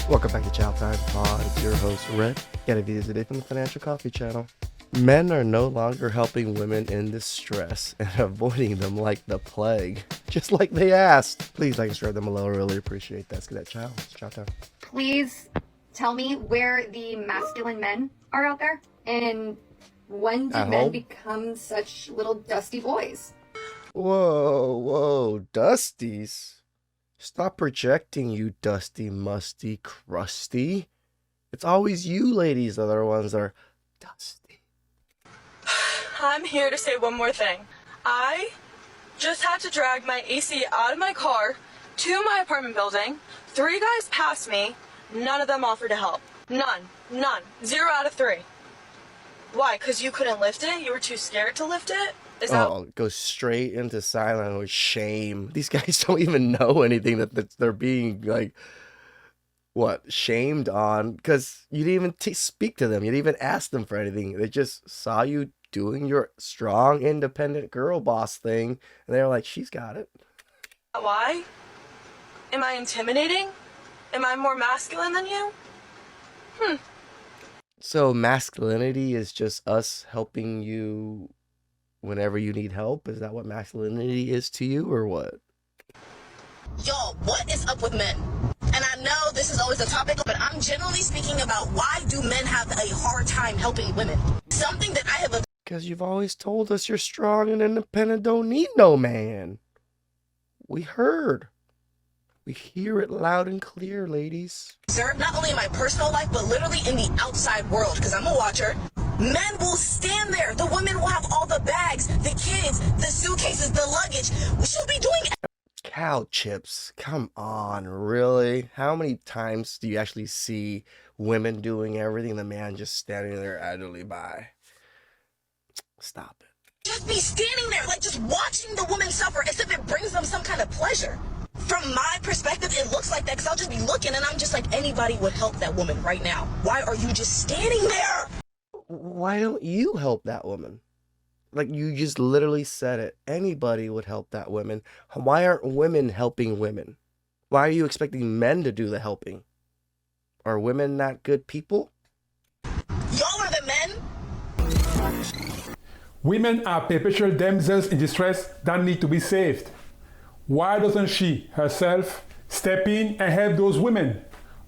Welcome back to Chow Time Pod. It's your host, Red. Got a video today from the Financial Coffee Channel. Men are no longer helping women in distress and avoiding them like the plague, just like they asked. Please like and subscribe them below. I really appreciate that. Let's get that chow. It's chow time. Please tell me where the masculine men are out there, and when do men become such little dusty boys? Whoa, dusties. Stop projecting, you dusty, musty, crusty. It's always you ladies that are the ones that are dusty. I'm here to say one more thing. I just had to drag my AC out of my car to my apartment building. 3 guys passed me. None of them offered to help. None. 0 out of 3. Why? Because you couldn't lift it? You were too scared to lift it? Go straight into silent with shame. These guys don't even know anything that they're being shamed on, because you didn't even speak to them. You didn't even ask them for anything. They just saw you doing your strong, independent girl boss thing, and they're like, she's got it. Why? Am I intimidating? Am I more masculine than you? So masculinity is just us helping you whenever you need help? Is that what masculinity is to you, or what? Yo, what is up with men? And I know this is always a topic, but I'm generally speaking about why do men have a hard time helping women? Something that I have... Because you've always told us you're strong and independent, don't need no man. We heard. We hear it loud and clear, ladies. Observed not only in my personal life, but literally in the outside world, because I'm a watcher. Men will stand there. The women will have all the bags, the kids, the suitcases, the luggage. We should be doing... Cow chips, come on, really? How many times do you actually see women doing everything, the man just standing there idly by? Stop it. Just be standing there, like just watching the woman suffer as if it brings them some kind of pleasure. From my perspective, it looks like that, because I'll just be looking and I'm just like, anybody would help that woman right now. Why are you just standing there? Why don't you help that woman? Like, you just literally said it. Anybody would help that woman. Why aren't women helping women? Why are you expecting men to do the helping? Are women not good people? Y'all are the men? Women are perpetual damsels in distress that need to be saved. Why doesn't she herself step in and help those women?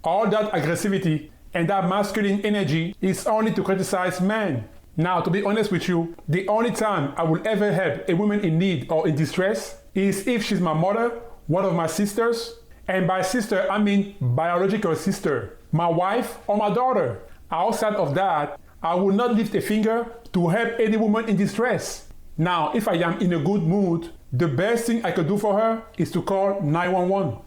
All that aggressivity and that masculine energy is only to criticize men. Now, to be honest with you, the only time I will ever help a woman in need or in distress is if she's my mother, one of my sisters, and by sister I mean biological sister, my wife or my daughter. Outside of that, I will not lift a finger to help any woman in distress. Now, if I am in a good mood, the best thing I could do for her is to call 911.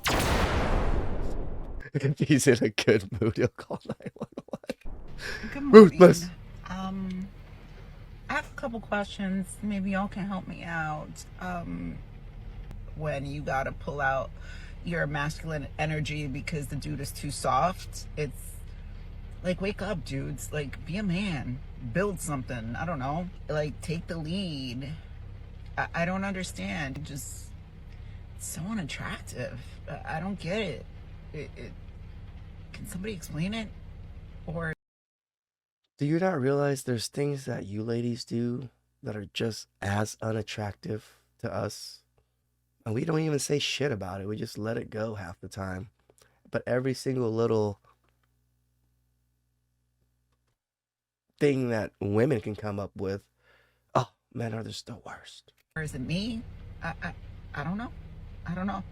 If he's in a good mood, he'll call 911. Good morning. Ruthless. I have a couple questions. Maybe y'all can help me out. When you gotta pull out your masculine energy because the dude is too soft, it's like, wake up, dudes. Like, be a man. Build something. I don't know. Like, take the lead. I don't understand. Just, it's so unattractive. I don't get it. Can somebody explain it? Or... Do you not realize there's things that you ladies do that are just as unattractive to us? And we don't even say shit about it. We just let it go half the time. But every single little thing that women can come up with, oh, men are just the worst. Or is it me? I don't know. I don't know.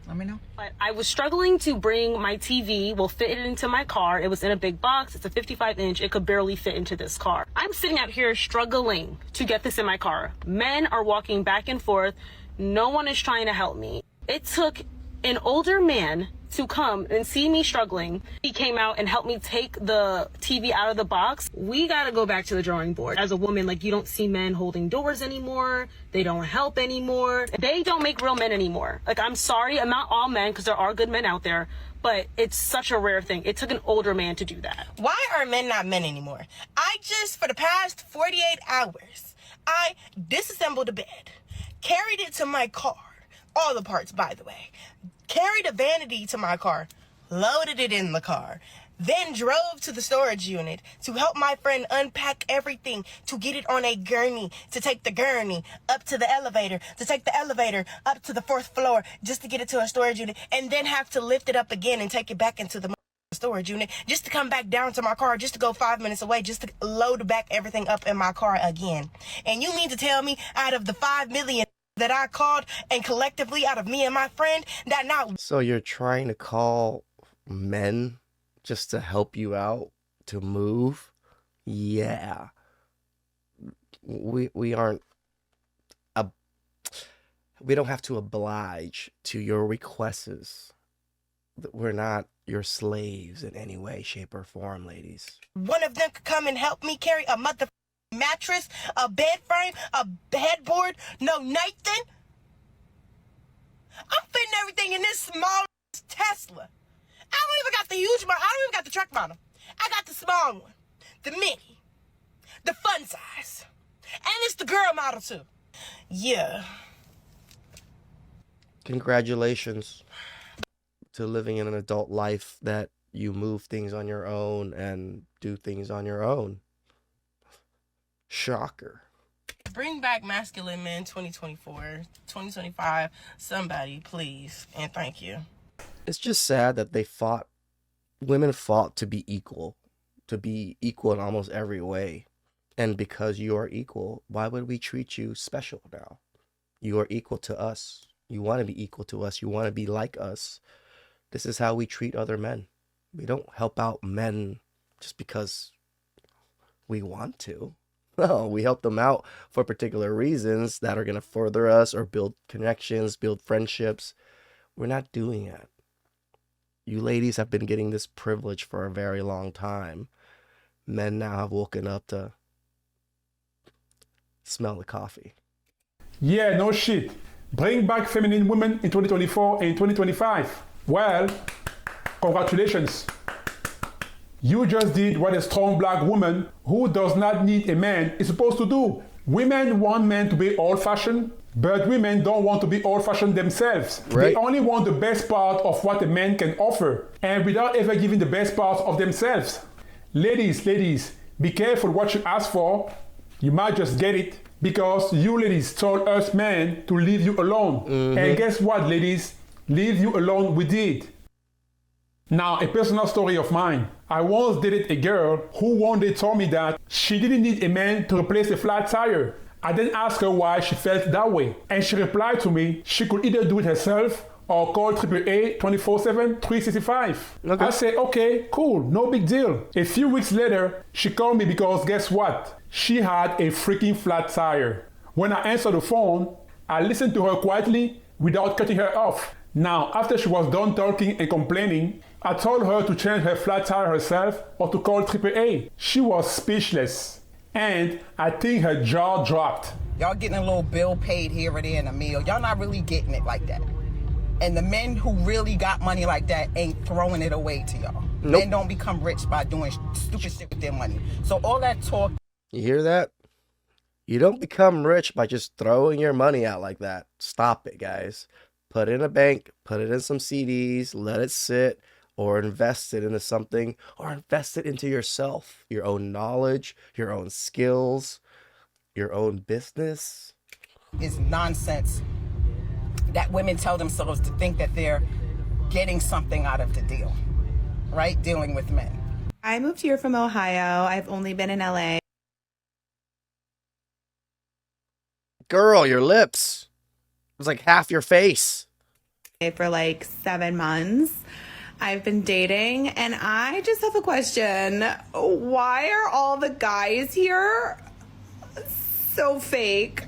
Let me know. But I was struggling to bring my TV, fit it into my car. It was in a big box. It's a 55-inch. It could barely fit into this car. I'm sitting out here struggling to get this in my car. Men are walking back and forth. No one is trying to help me. It took an older man to come and see me struggling. He came out and helped me take the TV out of the box. We got to go back to the drawing board. As a woman, you don't see men holding doors anymore. They don't help anymore. They don't make real men anymore. I'm sorry, I'm not all men, because there are good men out there, but it's such a rare thing. It took an older man to do that. Why are men not men anymore? I just, for the past 48 hours, I disassembled a bed, carried it to my car, all the parts, by the way, carried a vanity to my car, loaded it in the car, then drove to the storage unit to help my friend unpack everything, to get it on a gurney, to take the gurney up to the elevator, to take the elevator up to the 4th floor just to get it to a storage unit, and then have to lift it up again and take it back into the storage unit just to come back down to my car, just to go 5 minutes away, just to load back everything up in my car again. And you mean to tell me out of the 5 million that I called, and collectively out of me and my friend, that not... So you're trying to call men just to help you out to move? Yeah. We aren't we don't have to oblige to your requests. We're not your slaves in any way, shape, or form, ladies. One of them could come and help me carry a mother mattress, a bed frame, a headboard, no Nathan. I'm fitting everything in this small Tesla. I don't even got the huge model. I don't even got the truck model. I got the small one, the mini, the fun size, and it's the girl model too. Yeah. Congratulations to living in an adult life that you move things on your own and do things on your own. Shocker. Bring back masculine men 2024, 2025. Somebody, please, and thank you. It's just sad that women fought to be equal in almost every way. And because you are equal, why would we treat you special now? You are equal to us. You want to be equal to us. You want to be like us. This is how we treat other men. We don't help out men just because we want to. No, we help them out for particular reasons that are going to further us or build connections, build friendships. We're not doing it. You ladies have been getting this privilege for a very long time. Men now have woken up to smell the coffee. Yeah, no shit. Bring back feminine women in 2024 and 2025. Well, congratulations. You just did what a strong black woman who does not need a man is supposed to do. Women want men to be old-fashioned, but women don't want to be old-fashioned themselves. Right. They only want the best part of what a man can offer, and without ever giving the best part of themselves. Ladies, be careful what you ask for. You might just get it because you ladies told us men to leave you alone. Mm-hmm. And guess what, ladies? Leave you alone we did. Now, a personal story of mine. I once dated a girl who one day told me that she didn't need a man to replace a flat tire. I then asked her why she felt that way. And she replied to me she could either do it herself or call AAA 24/7, 365. Okay. I said, okay, cool, no big deal. A few weeks later, she called me because guess what? She had a freaking flat tire. When I answered the phone, I listened to her quietly without cutting her off. Now, after she was done talking and complaining, I told her to change her flat tire herself or to call AAA. She was speechless, and I think her jaw dropped. Y'all getting a little bill paid here or there in a meal. Y'all not really getting it like that. And the men who really got money like that ain't throwing it away to y'all. Nope. Men don't become rich by doing stupid shit with their money. So all that talk... You hear that? You don't become rich by just throwing your money out like that. Stop it, guys. Put it in a bank, put it in some CDs, let it sit, or invest it into something, or invest it into yourself, your own knowledge, your own skills, your own business. It's nonsense that women tell themselves to think that they're getting something out of the deal, right? Dealing with men. I moved here from Ohio. I've only been in LA. Girl, your lips. It was like half your face. For like 7 months. I've been dating, and I just have a question. Why are all the guys here so fake?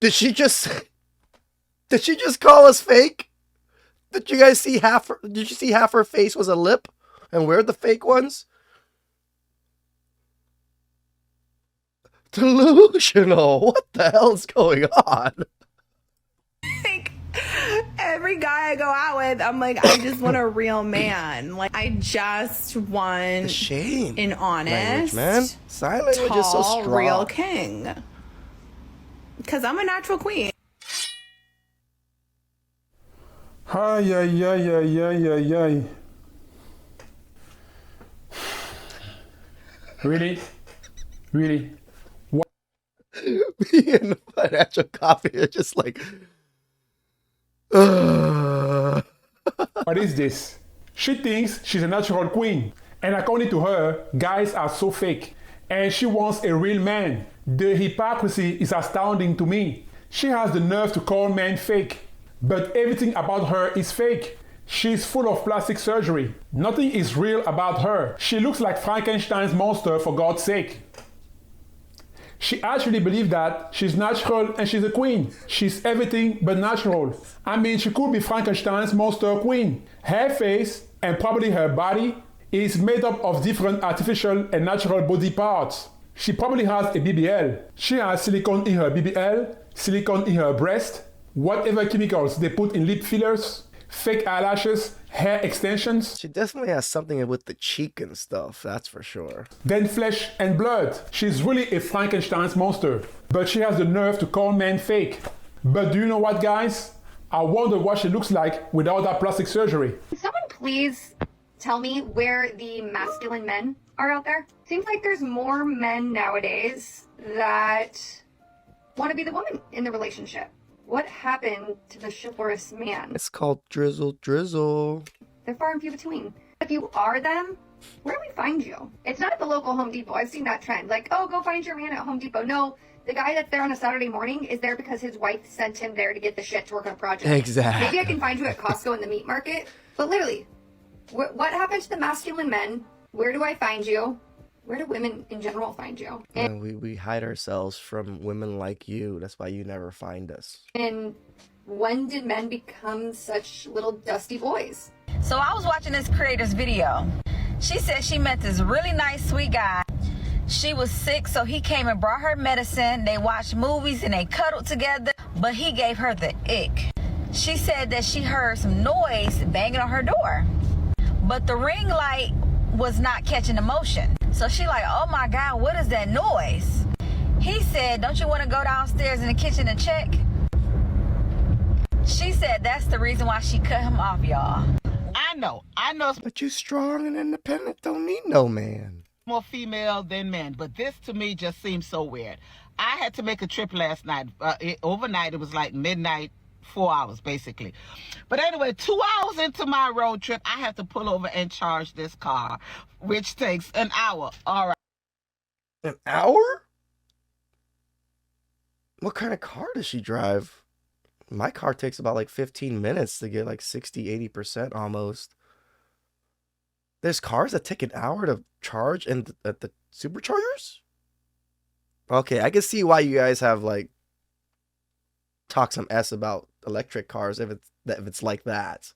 Did she just call us fake? Did you guys see did you see half her face was a lip? And where are the fake ones? Delusional. What the hell's going on? Like, every guy I go out with, I'm like, I just want a real man. Like, I just want shame. An honest, language, man. Sign language tall, is so strong. Real king. Because I'm a natural queen. Ay, ay, ay, ay, ay, ay, ay. Really? Really? Me and the financial coffee are just like, ugh. What is this? She thinks she's a natural queen. And according to her, guys are so fake. And she wants a real man. The hypocrisy is astounding to me. She has the nerve to call men fake. But everything about her is fake. She's full of plastic surgery. Nothing is real about her. She looks like Frankenstein's monster, for God's sake. She actually believes that she's natural and she's a queen. She's everything but natural. I mean, she could be Frankenstein's monster queen. Her face and probably her body is made up of different artificial and natural body parts. She probably has a BBL. She has silicone in her BBL, silicone in her breast, whatever chemicals they put in lip fillers, fake eyelashes, hair extensions. She definitely has something with the cheek and stuff, that's for sure. Then flesh and blood. She's really a Frankenstein's monster. But she has the nerve to call men fake. But do you know what, guys? I wonder what she looks like without that plastic surgery. Can someone please tell me where the masculine men are out there? Seems like there's more men nowadays that want to be the woman in the relationship. What happened to the chivalrous man? It's called drizzle. They're far and few between. If you are them, where do we find you? It's not at the local Home Depot. I've seen that trend. Like, oh, go find your man at Home Depot. No, the guy that's there on a Saturday morning is there because his wife sent him there to get the shit to work on a project. Exactly. Maybe I can find you at Costco in the meat market. But literally, what happened to the masculine men? Where do I find you? Where do women in general find you? And we hide ourselves from women like you. That's why you never find us. And when did men become such little dusty boys? So I was watching this creator's video. She said she met this really nice, sweet guy. She was sick, so he came and brought her medicine. They watched movies and they cuddled together, but he gave her the ick. She said that she heard some noise banging on her door, but the ring light was not catching the motion. So she like, oh my God, what is that noise? He said, don't you want to go downstairs in the kitchen and check? She said that's the reason why she cut him off, y'all. I know. But you strong and independent, don't need no man. More female than men, but this to me just seems so weird. I had to make a trip last night. Overnight, it was like midnight, 4 hours basically. But anyway, 2 hours into my road trip, I have to pull over and charge this car, which takes an hour. All right. An hour? What kind of car does she drive? My car takes about like 15 minutes to get like 60-80% almost. There's cars that take an hour to charge and at the superchargers? Okay, I can see why you guys have like talk some S about electric cars if it's like that.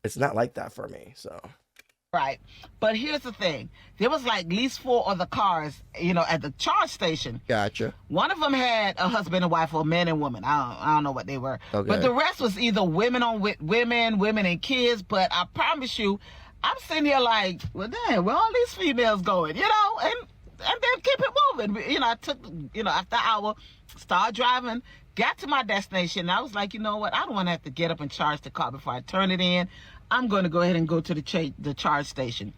It's not like that for me, so. Right. But here's the thing. There was like at least 4 other cars, at the charge station. Gotcha. One of them had a husband and wife, or man and woman. I don't know what they were. Okay. But the rest was either women and kids. But I promise you, I'm sitting here like, well, damn, where all these females going, and then keep it moving. I took, after an hour, started driving, got to my destination. And I was like, you know what? I don't want to have to get up and charge the car before I turn it in. I'm going to go ahead and go to the charge station.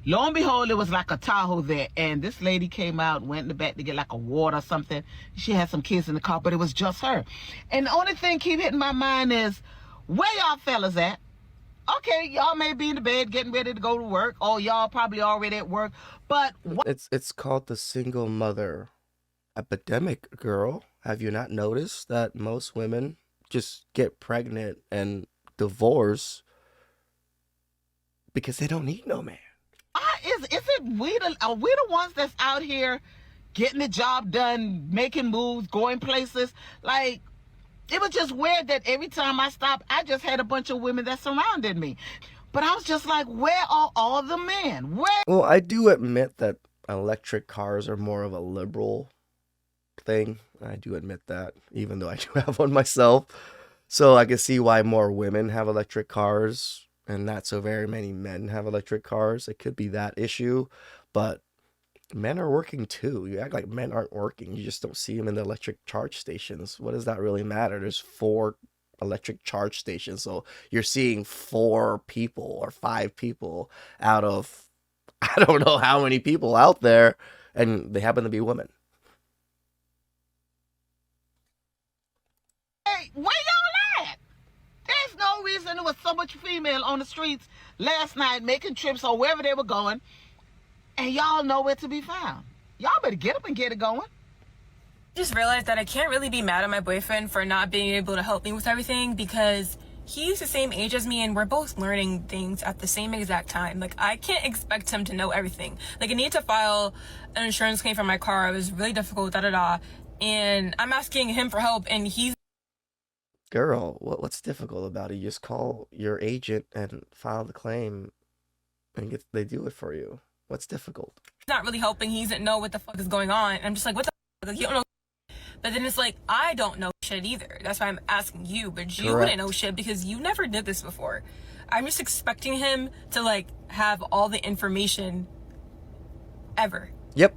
Lo and behold, it was like a Tahoe there. And this lady came out, went in the back to get like a water or something. She had some kids in the car, but it was just her. And the only thing keep hitting my mind is, where y'all fellas at? Okay, y'all may be in the bed getting ready to go to work. Or y'all probably already at work. But It's called the single mother epidemic, girl. Have you not noticed that most women just get pregnant and divorce because they don't need no man? Is it are we the ones that's out here getting the job done, making moves, going places? Like, it was just weird that every time I stopped, I just had a bunch of women that surrounded me. But I was just like, where are all the men? Where? Well, I do admit that electric cars are more of a liberal thing. I do admit that, even though I do have one myself. So I can see why more women have electric cars and not so very many men have electric cars. It could be that issue, but men are working too. You act like men aren't working. You just don't see them in the electric charge stations. What does that really matter? There's 4 electric charge station. So you're seeing 4 people or 5 people out of I don't know how many people out there, and they happen to be women. Hey, where y'all at? There's no reason there was so much female on the streets last night making trips or wherever they were going, and y'all nowhere to be found. Y'all better get up and get it going. Just realized that I can't really be mad at my boyfriend for not being able to help me with everything, because he's the same age as me and we're both learning things at the same exact time. Like, I can't expect him to know everything. Like, I need to file an insurance claim for my car. It was really difficult, and I'm asking him for help, and he's Girl, what's difficult about it? You just call your agent and file the claim, and they do it for you. What's difficult? not really helping. He doesn't know what the fuck is going on. And I'm just like, what the fuck? Like, you don't know. But then it's like, I don't know shit either. That's why I'm asking you. But you wouldn't know shit because you never did this before. I'm just expecting him to, like, have all the information ever. Yep.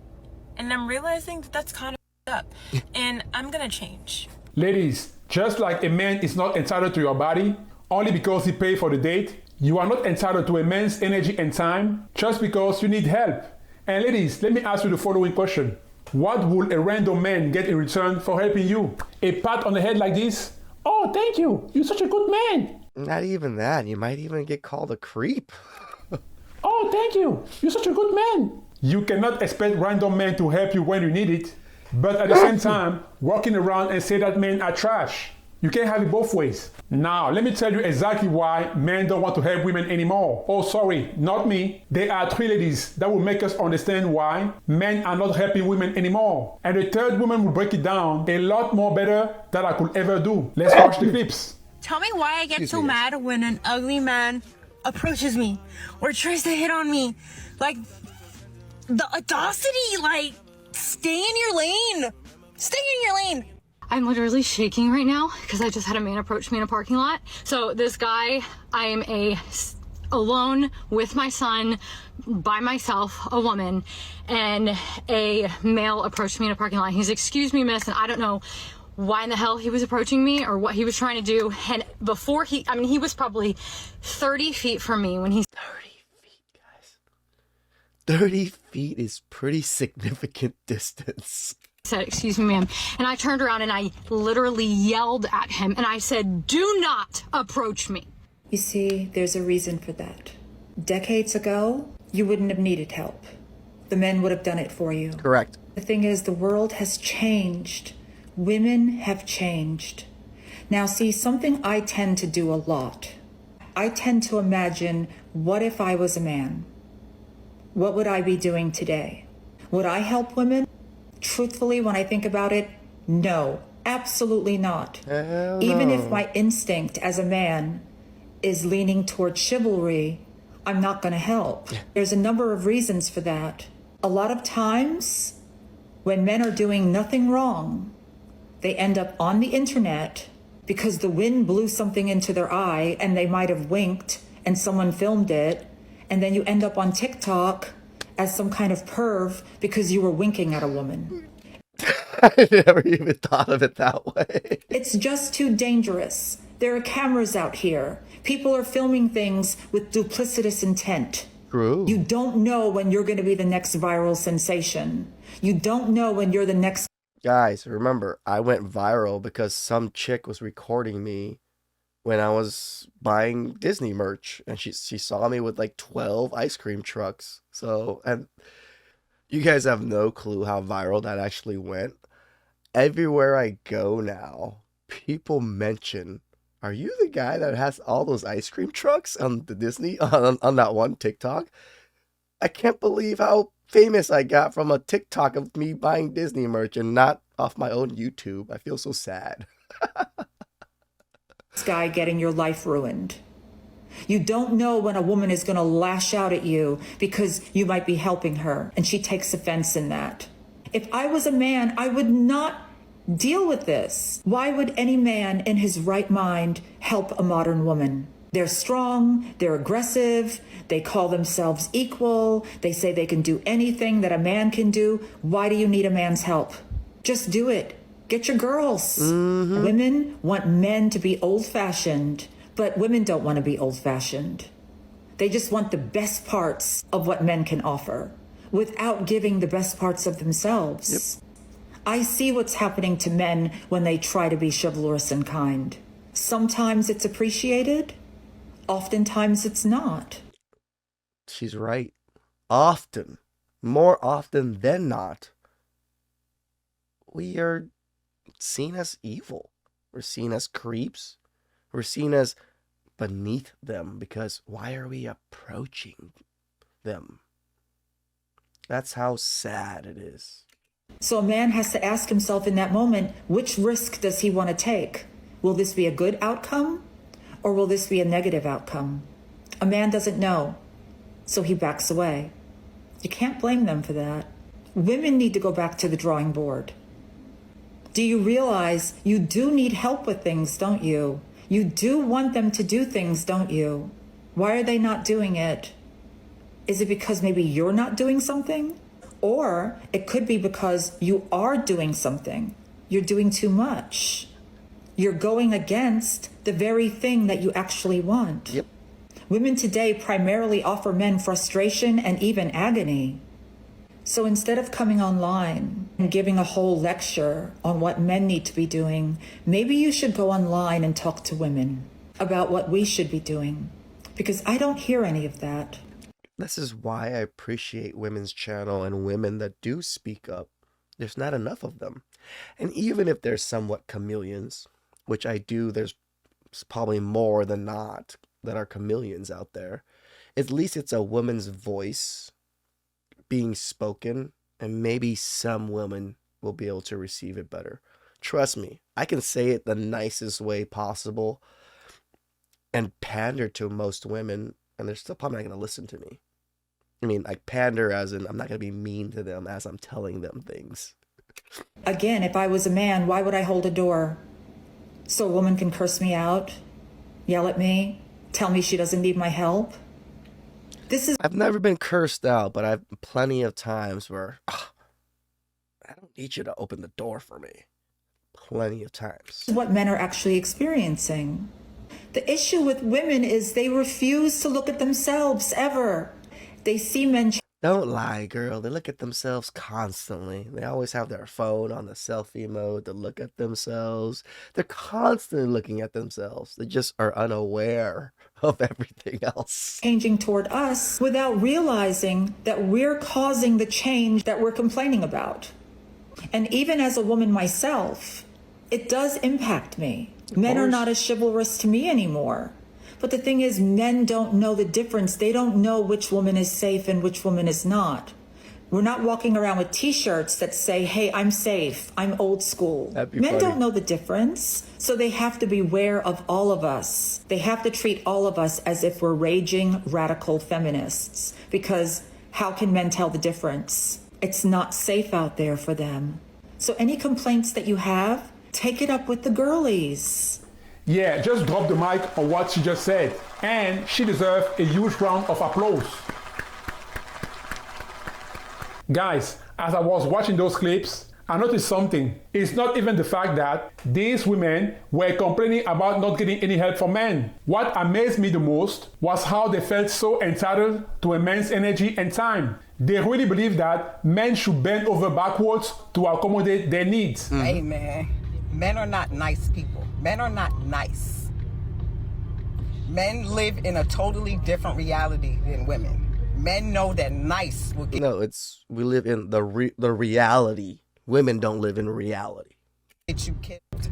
And I'm realizing that that's kind of up. And I'm going to change. Ladies, just like a man is not entitled to your body only because he paid for the date, you are not entitled to a man's energy and time just because you need help. And ladies, let me ask you the following question. What will a random man get in return for helping you? A pat on the head like this? Oh, thank you. You're such a good man. Not even that. You might even get called a creep. Oh, thank you. You're such a good man. You cannot expect random men to help you when you need it, but at the same time, walking around and say that men are trash. You can't have it both ways. Now, let me tell you exactly why men don't want to help women anymore. Oh, sorry, not me. There are 3 ladies that will make us understand why men are not helping women anymore. And the 3rd woman will break it down a lot more better than I could ever do. Let's watch the clips. Tell me why I get so mad when an ugly man approaches me or tries to hit on me. Like, the audacity, like, stay in your lane. Stay in your lane. I'm literally shaking right now because I just had a man approach me in a parking lot. So this guy, I am alone with my son, by myself, a woman, and a male approached me in a parking lot. He's, "Excuse me, miss," and I don't know why in the hell he was approaching me or what he was trying to do. And before he was probably 30 feet from me when he... 30 feet, guys. 30 feet is pretty significant distance. Said, "Excuse me, ma'am," and I turned around and I literally yelled at him and I said, "Do not approach me." You see, there's a reason for that. Decades ago, you wouldn't have needed help. The men would have done it for you. Correct. The thing is, the world has changed. Women have changed. Now, see, something I tend to do a lot. I tend to imagine, what if I was a man? What would I be doing today? Would I help women? Truthfully, when I think about it, no, absolutely not. Even if my instinct as a man is leaning toward chivalry, I'm not going to help. There's a number of reasons for that. A lot of times, when men are doing nothing wrong, they end up on the internet because the wind blew something into their eye and they might have winked and someone filmed it, and then you end up on TikTok as some kind of perv because you were winking at a woman. I never even thought of it that way. It's just too dangerous. There are cameras out here. People are filming things with duplicitous intent. True. You don't know when you're going to be the next viral sensation. You don't know when you're the next... Guys, remember, I went viral because some chick was recording me when I was buying Disney merch, and she saw me with like 12 ice cream trucks. So, and you guys have no clue how viral that actually went. Everywhere I go now, people mention, "Are you the guy that has all those ice cream trucks on the Disney, on that one TikTok?" I can't believe how famous I got from a TikTok of me buying Disney merch and not off my own YouTube. I feel so sad. This guy getting your life ruined. You don't know when a woman is going to lash out at you because you might be helping her, and she takes offense in that. If I was a man, I would not deal with this. Why would any man in his right mind help a modern woman? They're strong, they're aggressive, they call themselves equal, they say they can do anything that a man can do. Why do you need a man's help? Just do it. Get your girls. Women want men to be old-fashioned, but women don't want to be old-fashioned. They just want the best parts of what men can offer without giving the best parts of themselves. Yep. I see what's happening to men when they try to be chivalrous and kind. Sometimes it's appreciated, oftentimes it's not. She's right. Often, more often than not, we are seen as evil. We're seen as creeps. We're seen as beneath them because why are we approaching them? That's how sad it is. So a man has to ask himself in that moment, which risk does he want to take? Will this be a good outcome or will this be a negative outcome? A man doesn't know, so he backs away. You can't blame them for that. Women need to go back to the drawing board. Do you realize you do need help with things, don't you? You do want them to do things, don't you? Why are they not doing it? Is it because maybe you're not doing something? Or it could be because you are doing something. You're doing too much. You're going against the very thing that you actually want. Yep. Women today primarily offer men frustration and even agony. So instead of coming online and giving a whole lecture on what men need to be doing, maybe you should go online and talk to women about what we should be doing. Because I don't hear any of that. This is why I appreciate women's channel and women that do speak up. There's not enough of them. And even if they're somewhat chameleons, which I do, there's probably more than not that are chameleons out there. At least it's a woman's voice being spoken, and maybe some women will be able to receive it better. Trust me, I can say it the nicest way possible and pander to most women, and they're still probably not going to listen to me. I mean, like pander as in I'm not going to be mean to them as I'm telling them things. Again, if I was a man, why would I hold a door? So a woman can curse me out, yell at me, tell me she doesn't need my help? I've never been cursed out, but I've plenty of times where I don't need you to open the door for me. Plenty of times. What men are actually experiencing. The issue with women is they refuse to look at themselves ever. They see men. Don't lie, girl. They look at themselves constantly. They always have their phone on the selfie mode to look at themselves. They're constantly looking at themselves. They just are unaware of everything else. Changing toward us without realizing that we're causing the change that we're complaining about. And even as a woman myself, it does impact me. Men are not as chivalrous to me anymore. But the thing is, men don't know the difference. They don't know which woman is safe and which woman is not. We're not walking around with t-shirts that say, hey, I'm safe, I'm old school. Men don't know the difference. So they have to beware of all of us. They have to treat all of us as if we're raging radical feminists. Because how can men tell the difference? It's not safe out there for them. So any complaints that you have, take it up with the girlies. Yeah, just drop the mic on what she just said. And she deserves a huge round of applause. Guys, as I was watching those clips, I noticed something. It's not even the fact that these women were complaining about not getting any help from men. What amazed me the most was how they felt so entitled to a man's energy and time. They really believe that men should bend over backwards to accommodate their needs. Hey man, men are not nice people. Men are not nice. Men live in a totally different reality than women. Men know that nice will get... No, we live in the reality. Women don't live in reality. Get you killed.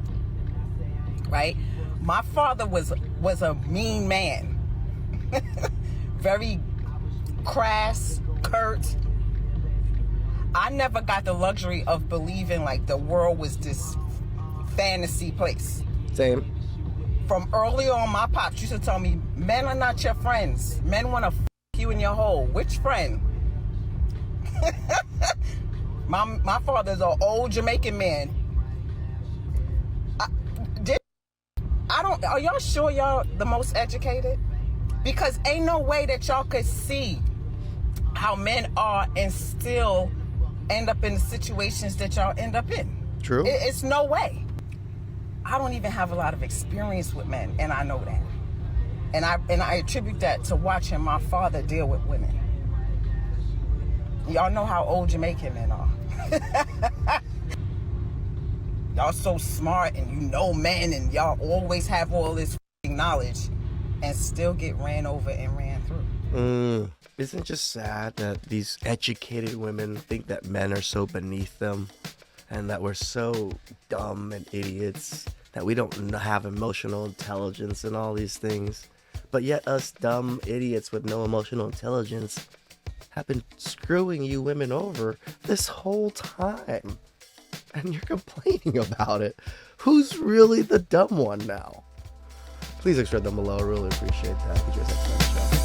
Right? My father was a mean man. Very crass, curt. I never got the luxury of believing like the world was this fantasy place. Same. From early on, my pops used to tell me, men are not your friends. Men want to you in your hole. Which friend? my father's an old Jamaican man. Are y'all sure y'all the most educated? Because ain't no way that y'all could see how men are and still end up in the situations that y'all end up in. True. It's no way. I don't even have a lot of experience with men, and I know that. And I attribute that to watching my father deal with women. Y'all know how old Jamaican men are. Y'all so smart and you know men and y'all always have all this knowledge and still get ran over and ran through. Isn't it just sad that these educated women think that men are so beneath them and that we're so dumb and idiots, that we don't have emotional intelligence and all these things? But yet us dumb idiots with no emotional intelligence have been screwing you women over this whole time. And you're complaining about it. Who's really the dumb one now? Please express them below. I really appreciate that. You guys have a nice show.